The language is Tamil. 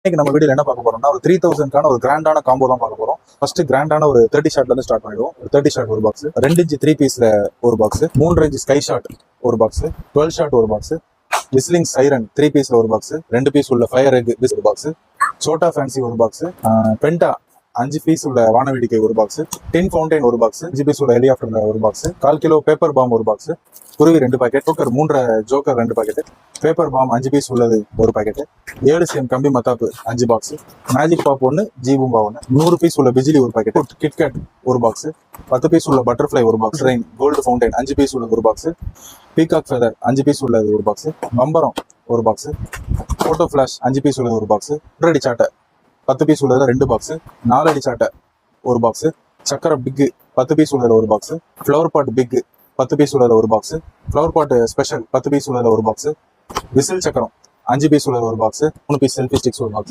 இன்னைக்கு நம்ம வீடியோல என்ன பார்க்க போறோம்னா ஒரு 3000 ஒரு கிராண்டான காம்போ தான் பார்க்க போறோம். ஃபர்ஸ்ட் கிராண்டான ஒரு 30 ஷாட்ல இருந்து ஸ்டார்ட் பண்ணிடுவோம். ஒரு 30 ஷாட் ஒரு பாக்ஸ், 2 இன்ச் 3 பீஸ்ல ஒரு பாக்ஸ், 3 இன்ச் ஸ்கை ஷாட் ஒரு பாக்ஸ், 12 ஷாட் ஒரு பாக்ஸ், விஸ்லிங் சைரன் 3 பீஸ்ல ஒரு பாக்ஸ், 2 பீஸ் உள்ள ஃபயர் எக் ஒரு பாக்ஸ், சோட்டா ஃபேன்சி ஒரு பாக்ஸ், பென்டா 5 பீஸ் உள்ள வானவேடிக்கை ஒரு பாக்ஸ், டின் ஃபவுண்டைன் ஒரு பாக்ஸ், 5 பீஸ் உள்ள ஹெலிகாப்டர் ஒரு பாக்ஸ், 1/4 கிலோ பேப்பர் பாம் ஒரு பாக்ஸ், குருவி 2 packet, joker 3 joker 2 packet, paper bomb 5 piece உள்ளது ஒரு பாக்கெட், 7 cm கம்பி மத்தாப்பு 5 பாக்ஸ், மேஜிக் பாப் 1, ஜீபூம்பா 1, 100 பீஸ் உள்ள பிஜிலி ஒரு பாக்கெட், கிட்கேட் ஒரு பாக்ஸ், 10 பீஸ் உள்ள பட்டர்ஃப்ளை ஒரு box, rain gold fountain 5 piece உள்ளது ஒரு பாக்ஸ், பீகாக் ஃபெதர் 5 பீஸ் உள்ளது ஒரு பாக்ஸ், பம்பரம் ஒரு பாக்ஸ், போட்டோ ஃபிளாஷ் 5 பீஸ் உள்ளது ஒரு பாக்ஸ், 1 அடி சாட்டை 10 பீஸ் உள்ளதுல 2 பாக்ஸ், 4 அடி சாட்டை ஒரு பாக்ஸ், சக்கரை பிக் 10 பீஸ் உள்ளதுல ஒரு box, flower pot big 10 piece உள்ளதுல ஒரு box, flower pot special 10 piece உள்ளதுல ஒரு பாக்ஸ், விசில் சக்கரம் 5 பீஸ் உள்ளது ஒரு பாக்ஸ், 3 பீஸ் செல்ஃபி ஸ்டிக்ஸ் ஒரு பாக்ஸ்.